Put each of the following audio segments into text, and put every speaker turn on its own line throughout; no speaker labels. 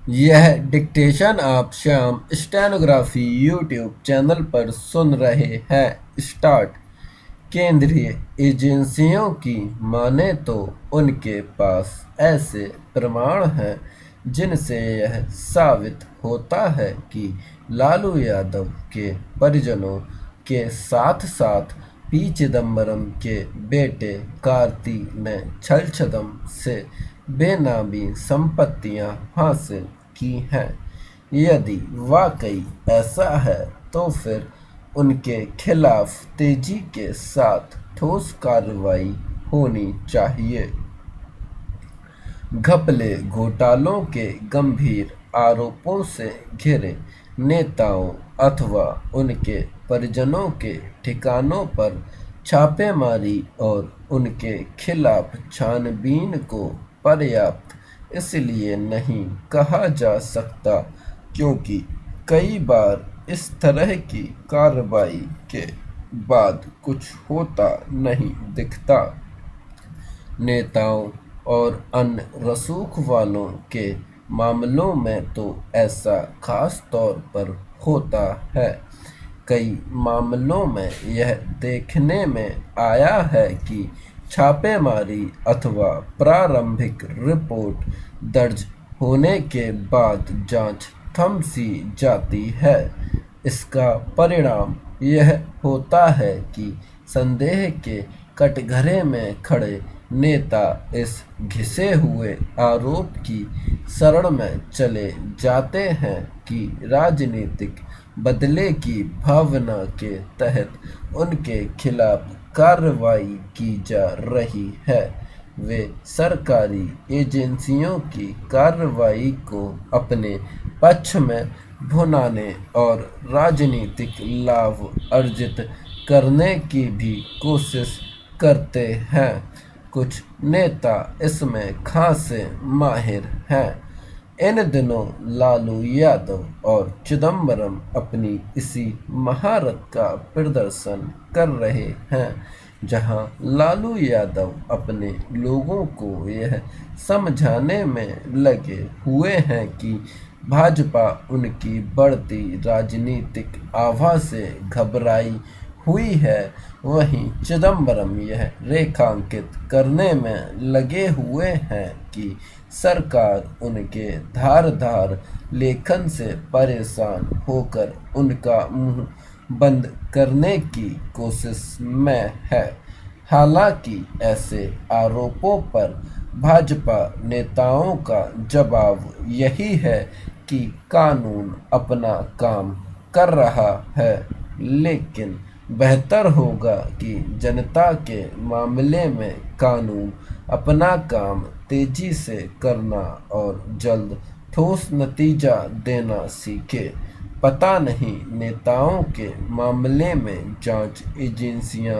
यह डिक्टेशन आप Shyam stenography YouTube channel पर सुन रहे हैं। स्टार्ट। केंद्रीय एजेंसियों की माने तो उनके पास ऐसे प्रमाण हैं जिनसे यह साबित होता है कि लालू यादव के परिजनों के साथ साथ पी चिदम्बरम के बेटे कार्ति ने छल छदम से बेनामी संपत्तियां हासिल की हैं। यदि वाकई ऐसा है तो फिर उनके खिलाफ तेजी के साथ ठोस कार्रवाई होनी चाहिए। घपले घोटालों के गंभीर आरोपों से घिरे नेताओं अथवा उनके परिजनों के ठिकानों पर छापेमारी और उनके खिलाफ छानबीन को पर्याप्त इसलिए नहीं कहा जा सकता क्योंकि कई बार इस तरह की कार्रवाई के बाद कुछ होता नहीं दिखता। नेताओं और अन्य रसूख वालों के मामलों में तो ऐसा खास तौर पर होता है। कई मामलों में यह देखने में आया है कि छापेमारी अथवा प्रारंभिक रिपोर्ट दर्ज होने के बाद जांच थम सी जाती है। इसका परिणाम यह होता है कि संदेह के कटघरे में खड़े नेता इस घिसे हुए आरोप की शरण में चले जाते हैं कि राजनीतिक बदले की भावना के तहत उनके खिलाफ कार्रवाई की जा रही है। वे सरकारी एजेंसियों की कार्रवाई को अपने पक्ष में भुनाने और राजनीतिक लाभ अर्जित करने की भी कोशिश करते हैं। कुछ नेता इसमें खासे माहिर हैं। इन दिनों लालू यादव और चिदम्बरम अपनी इसी महारत का प्रदर्शन कर रहे हैं। जहां लालू यादव अपने लोगों को यह समझाने में लगे हुए हैं कि भाजपा उनकी बढ़ती राजनीतिक आभा से घबराई हुई है, वहीं चिदम्बरम यह रेखांकित करने में लगे हुए हैं कि सरकार उनके धारदार लेखन से परेशान होकर उनका मुंह बंद करने की कोशिश में है। हालांकि ऐसे आरोपों पर भाजपा नेताओं का जवाब यही है कि कानून अपना काम कर रहा है, लेकिन बेहतर होगा कि जनता के मामले में कानून अपना काम तेजी से करना और जल्द ठोस नतीजा देना सीखे। पता नहीं नेताओं के मामले में जांच एजेंसियां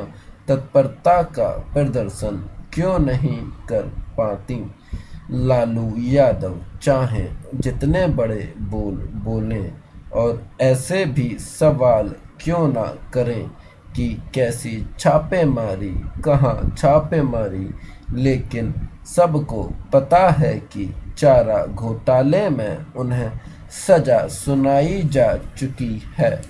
तत्परता का प्रदर्शन क्यों नहीं कर पाती। लालू यादव चाहे जितने बड़े बोल बोलें और ऐसे भी सवाल क्यों ना करें कि कैसी छापेमारी, कहाँ छापेमारी, लेकिन सबको पता है कि चारा घोटाले में उन्हें सजा सुनाई जा चुकी है।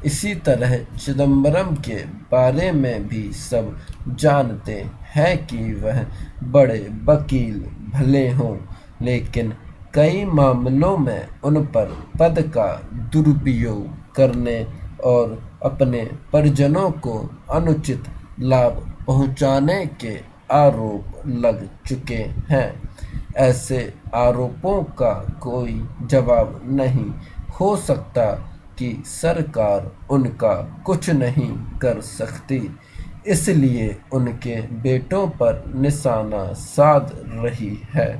इसी तरह चिदम्बरम के बारे में भी सब जानते हैं कि वह बड़े वकील भले हों, लेकिन कई मामलों में उन पर पद का दुरुपयोग करने और अपने परिजनों को अनुचित लाभ पहुंचाने के आरोप लग चुके हैं। ऐसे आरोपों का कोई जवाब नहीं हो सकता कि सरकार उनका कुछ नहीं कर सकती, इसलिए उनके बेटों पर निशाना साध रही है।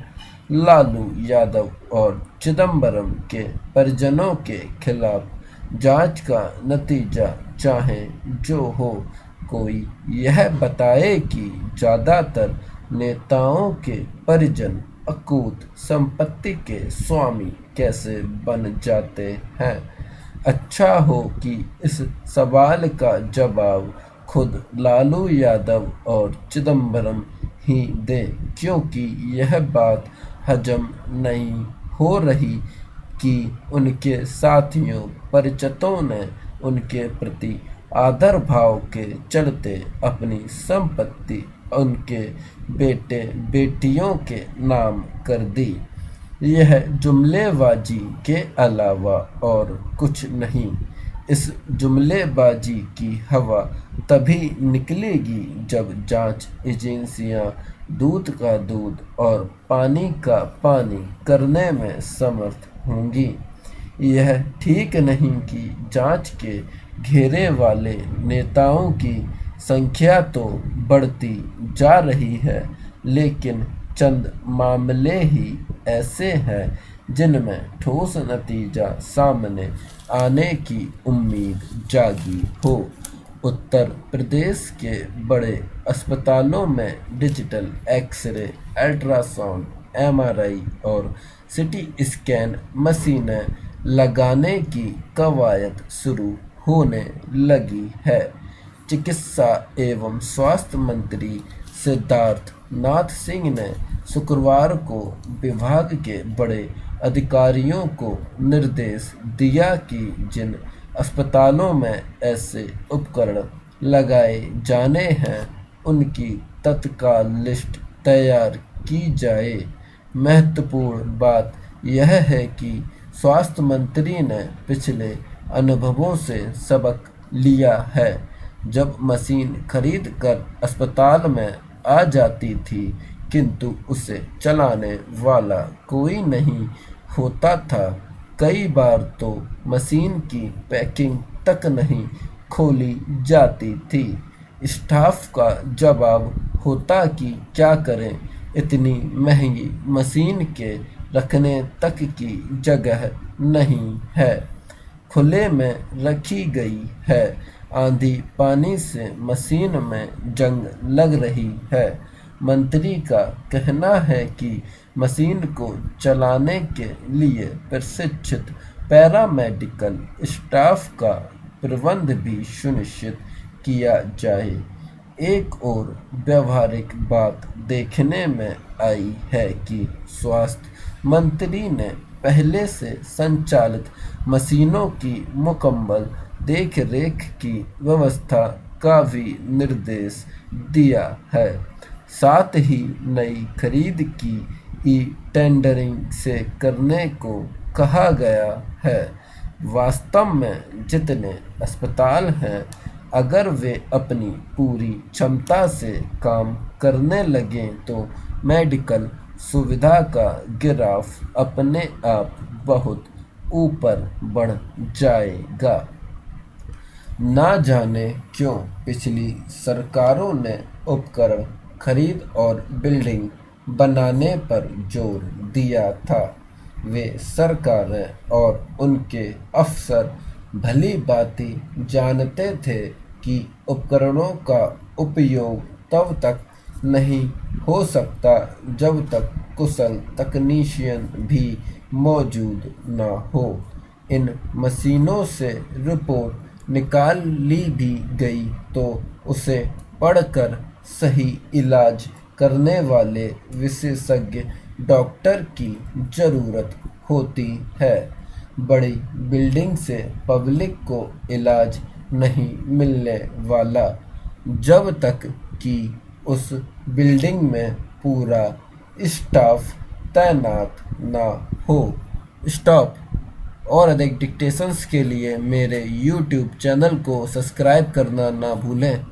लालू यादव और चिदम्बरम के परिजनों के खिलाफ जांच का नतीजा चाहे जो हो, कोई यह बताए कि ज़्यादातर नेताओं के परिजन अकूत संपत्ति के स्वामी कैसे बन जाते हैं। अच्छा हो कि इस सवाल का जवाब खुद लालू यादव और चिदम्बरम ही दें, क्योंकि यह बात हजम नहीं हो रही कि उनके साथियों परिचितों ने उनके प्रति आदर भाव के चलते अपनी संपत्ति उनके बेटे बेटियों के नाम कर दी। यह जुमलेबाजी के अलावा और कुछ नहीं। इस जुमलेबाजी की हवा तभी निकलेगी जब जांच एजेंसियां दूध का दूध और पानी का पानी करने में समर्थ होंगी। यह ठीक नहीं कि जांच के घेरे वाले नेताओं की संख्या तो बढ़ती जा रही है, लेकिन चंद मामले ही ऐसे हैं जिनमें ठोस नतीजा सामने आने की उम्मीद जागी हो। उत्तर प्रदेश के बड़े अस्पतालों में डिजिटल एक्सरे, अल्ट्रासाउंड, एमआरआई और सीटी स्कैन मशीनें लगाने की कवायद शुरू होने लगी है। चिकित्सा एवं स्वास्थ्य मंत्री सिद्धार्थ नाथ सिंह ने शुक्रवार को विभाग के बड़े अधिकारियों को निर्देश दिया कि जिन अस्पतालों में ऐसे उपकरण लगाए जाने हैं उनकी तत्काल लिस्ट तैयार की जाए। महत्वपूर्ण बात यह है कि स्वास्थ्य मंत्री ने पिछले अनुभवों से सबक लिया है। जब मशीन खरीद कर अस्पताल में आ जाती थी किंतु उसे चलाने वाला कोई नहीं होता था। कई बार तो मशीन की पैकिंग तक नहीं खोली जाती थी। स्टाफ का जवाब होता कि क्या करें, इतनी महंगी मशीन के रखने तक की जगह नहीं है, खुले में रखी गई है, आंधी पानी से मशीन में जंग लग रही है। मंत्री का कहना है कि मशीन को चलाने के लिए प्रशिक्षित पैरामेडिकल स्टाफ का प्रबंध भी सुनिश्चित किया जाए। एक और व्यवहारिक बात देखने में आई है कि स्वास्थ्य मंत्री ने पहले से संचालित मशीनों की मुकम्मल देख रेख की व्यवस्था का भी निर्देश दिया है। साथ ही नई खरीद की टेंडरिंग से करने को कहा गया है। वास्तव में जितने अस्पताल हैं, अगर वे अपनी पूरी क्षमता से काम करने लगें तो मेडिकल सुविधा का ग्राफ अपने आप बहुत ऊपर बढ़ जाएगा। ना जाने क्यों पिछली सरकारों ने उपकरण खरीद और बिल्डिंग बनाने पर जोर दिया था। वे सरकारें और उनके अफसर भली भांति जानते थे कि उपकरणों का उपयोग तब तक नहीं हो सकता जब तक कुशल तकनीशियन भी मौजूद न हो। इन मशीनों से रिपोर्ट निकाल ली भी गई तो उसे पढ़कर सही इलाज करने वाले विशेषज्ञ डॉक्टर की ज़रूरत होती है। बड़ी बिल्डिंग से पब्लिक को इलाज नहीं मिलने वाला जब तक कि उस बिल्डिंग में पूरा स्टाफ तैनात ना हो। स्टॉप। और अधिक डिक्टेशंस के लिए मेरे YouTube चैनल को सब्सक्राइब करना ना भूलें।